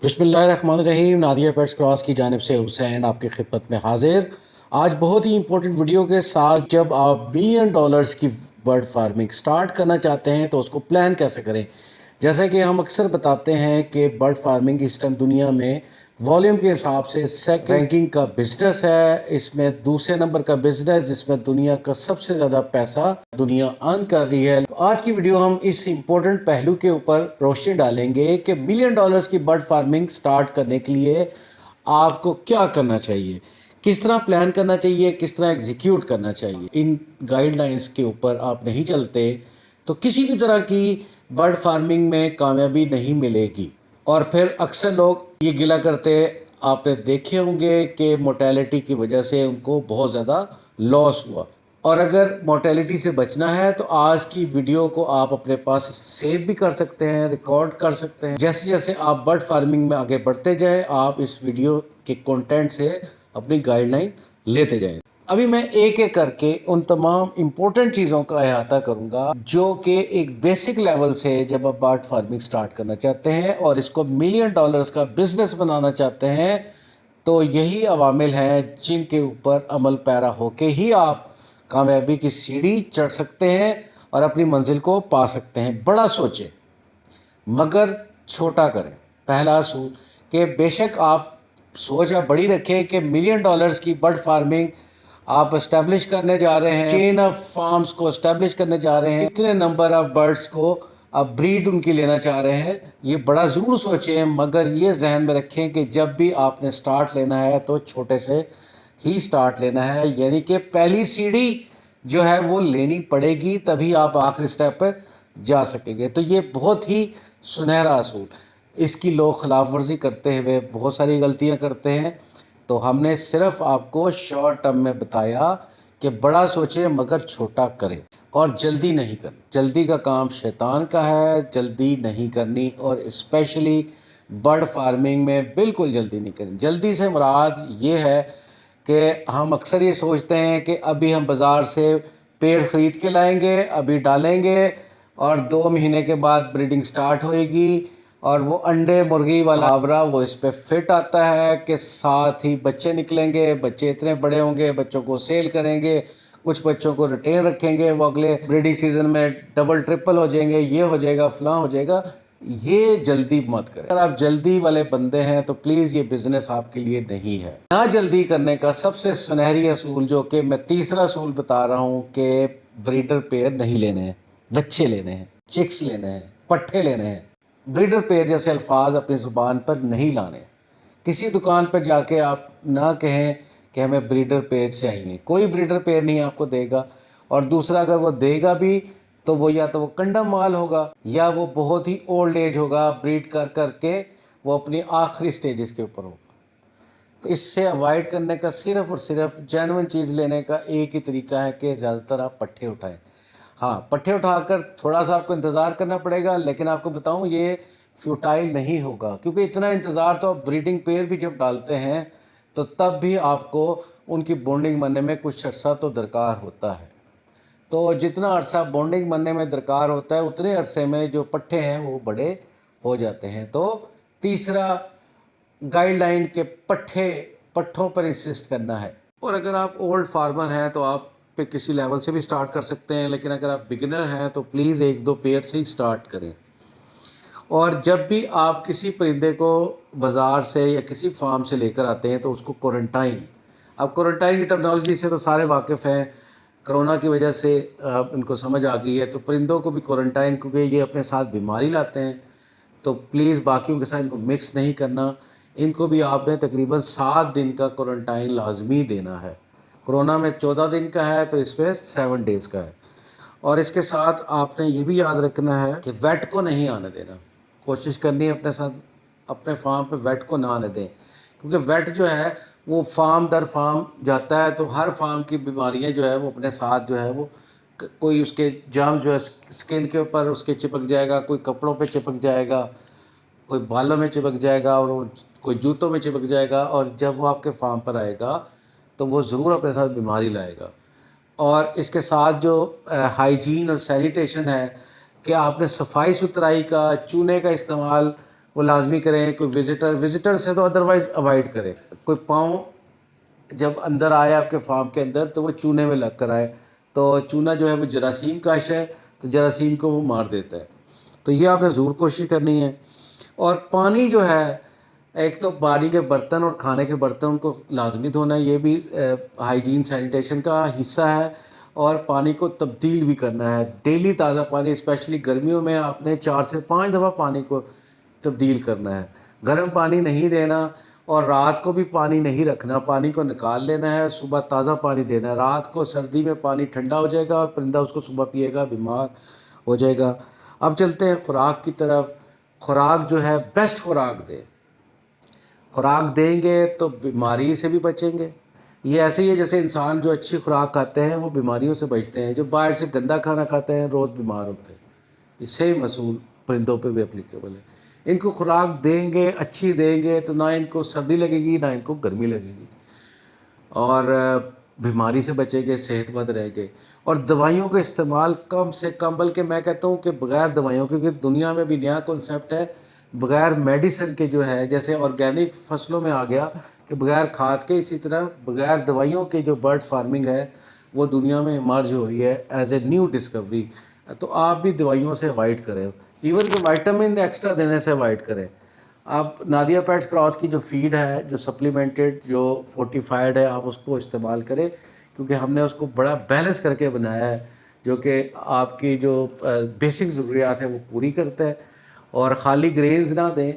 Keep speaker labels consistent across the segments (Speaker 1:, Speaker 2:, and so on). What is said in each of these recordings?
Speaker 1: बिस्मिल्लाहिर्रहमानिर्रहीम। Nadia pets cross की जानिब से हुसैन आपकी खिदमत में हाजिर। आज बहुत ही इंपॉर्टेंट वीडियो के साथ, जब आप बिलियन डॉलर्स की बर्ड फार्मिंग स्टार्ट करना चाहते हैं तो उसको प्लान कैसे करें। जैसा कि हम अक्सर बताते हैं कि बर्ड फार्मिंग इस टाइम दुनिया में वॉल्यूम के हिसाब से सेकंड रैंकिंग का बिजनेस है। इसमें दूसरे नंबर का बिजनेस जिसमें दुनिया का सबसे ज़्यादा पैसा दुनिया अर्न कर रही है। तो आज की वीडियो हम इस इम्पोर्टेंट पहलू के ऊपर रोशनी डालेंगे कि बिलियन डॉलर्स की बर्ड फार्मिंग स्टार्ट करने के लिए आपको क्या करना चाहिए, किस तरह प्लान करना चाहिए, किस तरह एग्जीक्यूट करना चाहिए। इन गाइडलाइंस के ऊपर आप नहीं चलते तो किसी भी तरह की बर्ड फार्मिंग में कामयाबी नहीं मिलेगी। और फिर अक्सर लोग ये गिला करते, आपने देखे होंगे कि मोर्टेलिटी की वजह से उनको बहुत ज़्यादा लॉस हुआ। और अगर मोर्टेलिटी से बचना है तो आज की वीडियो को आप अपने पास सेव भी कर सकते हैं, रिकॉर्ड कर सकते हैं। जैसे जैसे आप बर्ड फार्मिंग में आगे बढ़ते जाएं, आप इस वीडियो के कंटेंट से अपनी गाइडलाइन लेते जाएं। अभी मैं एक एक करके उन तमाम इम्पोर्टेंट चीज़ों का अहाता करूंगा जो कि एक बेसिक लेवल से, जब आप बर्ड फार्मिंग स्टार्ट करना चाहते हैं और इसको मिलियन डॉलर्स का बिजनेस बनाना चाहते हैं, तो यही अवामिल हैं जिनके ऊपर अमल पैरा होके ही आप कामयाबी की सीढ़ी चढ़ सकते हैं और अपनी मंजिल को पा सकते हैं। बड़ा सोचें मगर छोटा करें। पहला असूल कि बेशक आप सोच आप बड़ी रखें कि मिलियन डॉलर्स की बर्ड फार्मिंग आप इस्टेब्लिश करने जा रहे हैं, चेन ऑफ फार्म्स को इस्टेब्लिश करने जा रहे हैं, इतने नंबर ऑफ बर्ड्स को आप ब्रीड उनकी लेना चाह रहे हैं। ये बड़ा ज़रूर सोचें, मगर ये जहन में रखें कि जब भी आपने स्टार्ट लेना है तो छोटे से ही स्टार्ट लेना है, यानी कि पहली सीढ़ी जो है वो लेनी पड़ेगी, तभी आप आखिरी स्टेप पर जा सकेंगे। तो ये बहुत ही सुनहरा असूल, इसकी लोग खिलाफ वर्जी करते हुए बहुत सारी गलतियां करते हैं। तो हमने सिर्फ आपको शॉर्ट टर्म में बताया कि बड़ा सोचें मगर छोटा करें और जल्दी नहीं करें। जल्दी का काम शैतान का है, जल्दी नहीं करनी। और स्पेशली बर्ड फार्मिंग में बिल्कुल जल्दी नहीं करें। जल्दी से मुराद ये है कि हम अक्सर ये सोचते हैं कि अभी हम बाज़ार से पेड़ ख़रीद के लाएंगे, अभी डालेंगे और 2 महीने के बाद ब्रीडिंग स्टार्ट होएगी और वो अंडे मुर्गी वाला मुहावरा वो इस पे फिट आता है कि साथ ही बच्चे निकलेंगे, बच्चे इतने बड़े होंगे, बच्चों को सेल करेंगे, कुछ बच्चों को रिटेन रखेंगे, वो अगले ब्रीडिंग सीजन में डबल ट्रिपल हो जाएंगे, ये हो जाएगा, फलां हो जाएगा। ये जल्दी मत करें। अगर आप जल्दी वाले बंदे हैं तो प्लीज़ ये बिज़नेस आपके लिए नहीं है। ना जल्दी करने का सबसे सुनहरी असूल, जो कि मैं तीसरा असूल बता रहा हूँ, कि ब्रीडर पेयर नहीं लेने हैं, बच्चे लेने हैं, चिक्स लेने हैं, पट्ठे लेने हैं। ब्रीडर पेयर जैसे अल्फाज अपनी ज़ुबान पर नहीं लाने। किसी दुकान पर जाके आप ना कहें कि हमें ब्रीडर पेयर चाहिए, कोई ब्रीडर पेयर नहीं आपको देगा। और दूसरा, अगर वो देगा भी तो वो या तो वो कंडम माल होगा या वो बहुत ही ओल्ड एज होगा, ब्रीड कर करके वो अपनी आखिरी स्टेजेस के ऊपर होगा। तो इससे अवॉइड करने का सिर्फ़ और सिर्फ जेन्युइन चीज़ लेने का एक ही तरीका है कि ज़्यादातर आप पट्ठे उठाएं। हाँ, पट्ठे उठाकर थोड़ा सा आपको इंतज़ार करना पड़ेगा, लेकिन आपको बताऊं ये फ्यूटाइल नहीं होगा, क्योंकि इतना इंतज़ार तो आप ब्रीडिंग पेयर भी जब डालते हैं तो तब भी आपको उनकी बॉन्डिंग बनने में कुछ अर्सा तो दरकार होता है। तो जितना अरसा बॉन्डिंग बनने में दरकार होता है, उतने अरसे में जो पट्ठे हैं वो बड़े हो जाते हैं। तो तीसरा गाइडलाइन के पट्ठों पर इंसिस्ट करना है। और अगर आप ओल्ड फार्मर हैं तो आप पे किसी लेवल से भी स्टार्ट कर सकते हैं, लेकिन अगर आप बिगिनर हैं तो प्लीज़ 1-2 पेयर से ही स्टार्ट करें। और जब भी आप किसी परिंदे को बाज़ार से या किसी फार्म से लेकर आते हैं तो उसको क्वारंटाइन, अब क्वारंटाइन की टर्मिनोलॉजी से तो सारे वाकिफ़ हैं, कोरोना की वजह से इनको समझ आ गई है। तो परिंदों को भी क्वारंटाइन, क्योंकि ये अपने साथ बीमारी लाते हैं, तो प्लीज़ बाकियों के साथ इनको मिक्स नहीं करना। इनको भी आपने तकरीबन 7 दिन का क्वारंटाइन लाजमी देना है। कोरोना में 14 दिन का है तो इस पर 7 डेज़ का है। और इसके साथ आपने ये भी याद रखना है कि वेट को नहीं आने देना। कोशिश करनी है अपने साथ, अपने फार्म पे वेट को ना आने दें, क्योंकि वेट जो है वो फार्म दर फार्म जाता है, तो हर फार्म की बीमारियां जो है वो अपने साथ जो है वो कोई उसके जर्म जो है स्किन के ऊपर उसके चिपक जाएगा, कोई कपड़ों पे चिपक जाएगा, कोई बालों में चिपक जाएगा और वो कोई जूतों में चिपक जाएगा। और जब वो आपके फार्म पर आएगा तो वो ज़रूर अपने साथ बीमारी लाएगा। और इसके साथ जो हाइजीन और सैनिटेशन है कि आपने सफाई सुथराई का, चूने का इस्तेमाल वो लाजमी करें। कोई विज़िटर से तो अदरवाइज़ अवॉइड करें। कोई पाँव जब अंदर आए आपके फार्म के अंदर तो वो चूने में लग कर आए, तो चूना जो है वो जरासीम का आशय है, तो जरासीम को वो मार देता है। तो ये आपने ज़रूर कोशिश करनी है। और पानी जो है, एक तो पानी के बर्तन और खाने के बर्तन उनको लाजमी धोना है, ये भी हाइजीन सैनिटेशन का हिस्सा है। और पानी को तब्दील भी करना है, डेली ताज़ा पानी, स्पेशली गर्मियों में आपने 4 से 5 दफ़ा पानी को तब्दील करना है। गर्म पानी नहीं देना और रात को भी पानी नहीं रखना, पानी को निकाल लेना है, सुबह ताज़ा पानी देना है। रात को सर्दी में पानी ठंडा हो जाएगा और परिंदा उसको सुबह पिएगा, बीमार हो जाएगा। अब चलते हैं खुराक की तरफ। खुराक जो है बेस्ट खुराक दें। खुराक देंगे तो बीमारी से भी बचेंगे। ये ऐसे ही है जैसे इंसान जो अच्छी खुराक खाते हैं वो बीमारियों से बचते हैं, जो बाहर से गंदा खाना खाते हैं रोज़ बीमार होते हैं। इससे ही मसूल परिंदों पे भी एप्लीकेबल है। इनको खुराक देंगे, अच्छी देंगे, तो ना इनको सर्दी लगेगी ना इनको गर्मी लगेगी, और बीमारी से बचेंगे, सेहतमंद रहेंगे। और दवाइयों का इस्तेमाल कम से कम, बल्कि मैं कहता हूँ कि बग़ैर दवाइयों, क्योंकि दुनिया में भी नया कॉन्सेप्ट है बग़ैर मेडिसिन के, जो है जैसे ऑर्गेनिक फसलों में आ गया कि बग़ैर खाद के, इसी तरह बग़ैर दवाइयों के जो बर्ड्स फार्मिंग है वो दुनिया में इमर्ज हो रही है एज ए न्यू डिस्कवरी। तो आप भी दवाइयों से अवॉइड करें, इवन कि विटामिन एक्स्ट्रा देने से अवॉइड करें। आप नादिया पेट्स क्रॉस की जो फीड है, जो सप्लीमेंटेड, जो फोर्टिफाइड है, आप उसको इस्तेमाल करें, क्योंकि हमने उसको बड़ा बैलेंस करके बनाया है, जो कि आपकी जो बेसिक ज़रूरियात है वो पूरी करता है। और ख़ाली ग्रेन्स ना दें,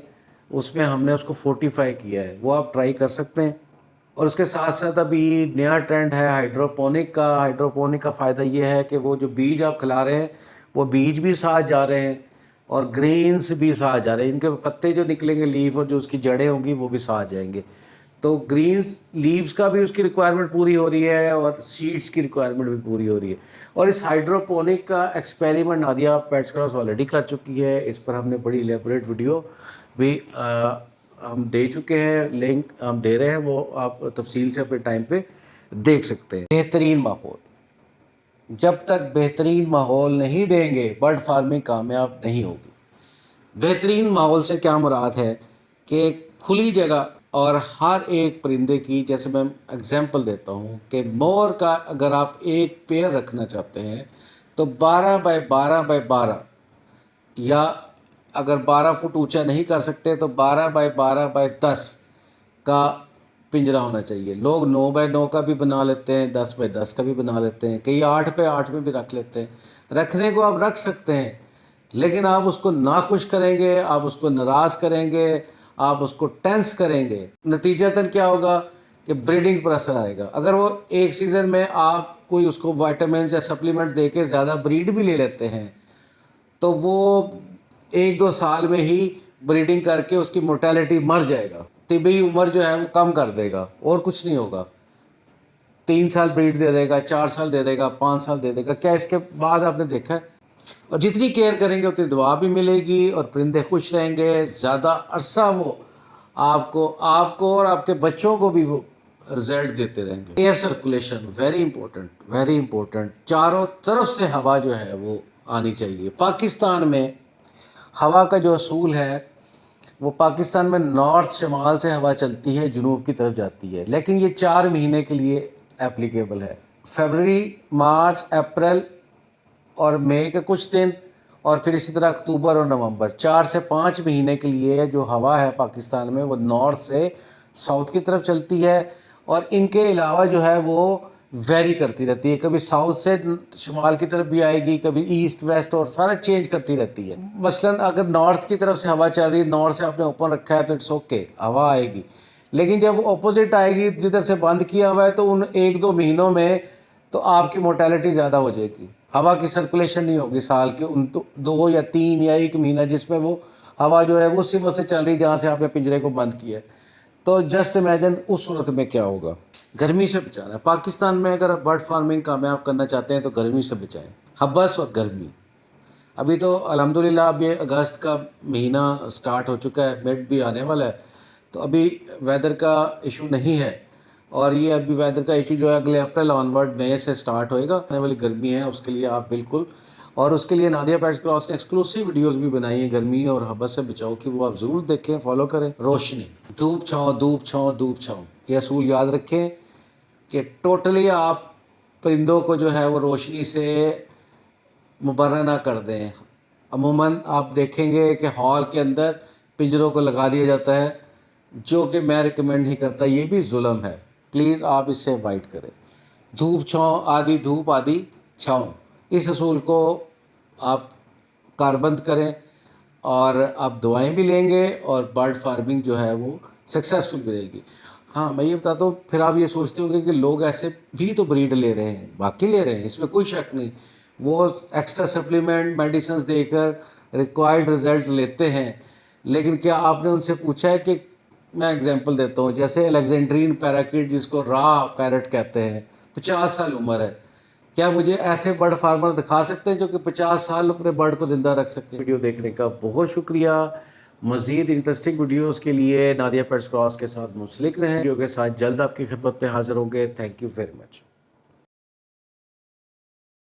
Speaker 1: उसमें हमने उसको फोर्टिफाई किया है, वो आप ट्राई कर सकते हैं। और उसके साथ साथ अभी नया ट्रेंड है हाइड्रोपोनिक का। हाइड्रोपोनिक का फ़ायदा ये है कि वो जो बीज आप खिला रहे हैं वो बीज भी साथ जा रहे हैं और ग्रेन्स भी साथ जा रहे हैं। इनके पत्ते जो निकलेंगे लीफ, और जो उसकी जड़ें होंगी वो भी साथ जाएंगे। तो ग्रीन्स लीव्स का भी उसकी रिक्वायरमेंट पूरी हो रही है और सीड्स की रिक्वायरमेंट भी पूरी हो रही है। और इस हाइड्रोपोनिक का experiment Nadia pets cross already कर चुकी है। इस पर हमने बड़ी एलेबोरेट वीडियो भी हम दे चुके हैं, लिंक हम दे रहे हैं, वो आप तफसील से अपने टाइम पे देख सकते हैं। बेहतरीन माहौल, जब तक बेहतरीन माहौल नहीं देंगे बर्ड फार्मिंग कामयाब नहीं होगी। बेहतरीन माहौल से क्या मुराद है कि खुली जगह और हर एक परिंदे की, जैसे मैं एग्जांपल देता हूँ कि मोर का अगर आप एक पेयर रखना चाहते हैं तो 12 बाय 12 बाय 12, या अगर 12 फुट ऊंचा नहीं कर सकते तो 12 बाय 12 बाय 10 का पिंजरा होना चाहिए। लोग 9 बाय 9 का भी बना लेते हैं, 10 बाय 10 का भी बना लेते हैं, कई 8 बाय 8 में भी रख लेते हैं। रखने को आप रख सकते हैं, लेकिन आप उसको नाखुश करेंगे, आप उसको नाराज़ करेंगे, आप उसको टेंस करेंगे, नतीजतन क्या होगा कि ब्रीडिंग पर असर आएगा। अगर वो एक सीज़न में आप कोई उसको विटामिन या सप्लीमेंट दे के ज़्यादा ब्रीड भी ले लेते हैं तो वो 1-2 साल में ही ब्रीडिंग करके उसकी मोर्टेलिटी मर जाएगा। तिबी उम्र जो है वो कम कर देगा और कुछ नहीं होगा। 3 साल ब्रीड दे देगा, 4 साल दे देगा, 5 साल दे देगा, क्या इसके बाद आपने देखा है? और जितनी केयर करेंगे उतनी दुआ भी मिलेगी और परिंदे खुश रहेंगे, ज़्यादा अरसा वो आपको आपको और आपके बच्चों को भी वो रिजल्ट देते रहेंगे। Air circulation very important, very important. चारों तरफ से हवा जो है वो आनी चाहिए। पाकिस्तान में हवा का जो असूल है वो, पाकिस्तान में नॉर्थ शमाल से हवा चलती है, जुनूब की तरफ जाती है, लेकिन ये 4 महीने के लिए एप्लीकेबल है। फरवरी, मार्च, अप्रैल और मई के कुछ दिन, और फिर इसी तरह अक्टूबर और नवंबर, 4 से 5 महीने के लिए जो हवा है पाकिस्तान में वो नॉर्थ से साउथ की तरफ चलती है। और इनके अलावा जो है वो वेरी करती रहती है, कभी साउथ से शुमाल की तरफ भी आएगी, कभी ईस्ट वेस्ट, और सारा चेंज करती रहती है। मसलन अगर नॉर्थ की तरफ से हवा चल रही है, नॉर्थ से आपने ओपन रखा है तो इट्स ओके, हवा आएगी। लेकिन जब ऑपोजिट आएगी, जिधर से बंद किया हुआ है, तो उन 1-2 महीनों में तो आपकी मोर्टेलिटी ज़्यादा हो जाएगी। हवा की सर्कुलेशन नहीं होगी साल के उन 2 या 3 या 1 महीना जिसमें वो हवा जो है वो उसी वक्त से चल रही जहाँ से आपने पिंजरे को बंद किया है। तो जस्ट इमेजिन उस सूरत में क्या होगा। गर्मी से बचाना है पाकिस्तान में, अगर आप बर्ड फार्मिंग कामयाब करना चाहते हैं तो गर्मी से बचाएं, हब्बस और गर्मी। अभी तो अल्हम्दुलिल्लाह अब ये अगस्त का महीना स्टार्ट हो चुका है, मिड भी आने वाला है, तो अभी वेदर का इशू नहीं है। और ये अभी वेदर का इशू जो है अगले अप्रैल ऑनवर्ड मई से स्टार्ट होएगा। आने वाली गर्मी है उसके लिए आप बिल्कुल और उसके लिए नादिया पेट्स क्रॉस ने एक्सक्लूसिव वीडियोस भी बनाई हैं गर्मी और हबस से बचाओ की, वो आप ज़रूर देखें, फॉलो करें। रोशनी, धूप छाँव, धूप छाँव, धूप छाँव, ये असूल याद रखें कि टोटली आप परिंदों को जो है वो रोशनी से मुबर्रा ना कर दें। अमूमन आप देखेंगे कि हॉल के अंदर पिंजरों को लगा दिया जाता है, जो कि मैं रिकमेंड नहीं करता, ये भी जुल्म है। प्लीज़ आप इससे अवॉइड करें। धूप छाँव, आधी धूप आधी छाँव, इस असूल को आप कारबंद करें और आप दवाएं भी लेंगे और बर्ड फार्मिंग जो है वो सक्सेसफुल भी रहेगी। हाँ, मैं ये बताता हूँ, फिर आप ये सोचते होंगे कि लोग ऐसे भी तो ब्रीड ले रहे हैं, बाकी ले रहे हैं, इसमें कोई शक नहीं। वो एक्स्ट्रा सप्लीमेंट मेडिसिन देकर रिक्वायर्ड रिज़ल्ट लेते हैं, लेकिन क्या आपने उनसे पूछा है कि, मैं एग्जांपल देता हूँ, जैसे अलेक्जेंड्रीन पैराकिट जिसको रा पैरट कहते हैं, 50 साल उम्र है, क्या मुझे ऐसे बर्ड फार्मर दिखा सकते हैं जो कि 50 साल अपने बर्ड को ज़िंदा रख सकें? वीडियो देखने का बहुत शुक्रिया। मज़ीद इंटरेस्टिंग वीडियोस के लिए नादिया पेट्स क्रॉस के साथ मुंसलिक रहें। वीडियो के साथ जल्द आपकी खिदमत में हाज़िर होंगे। Thank you very much.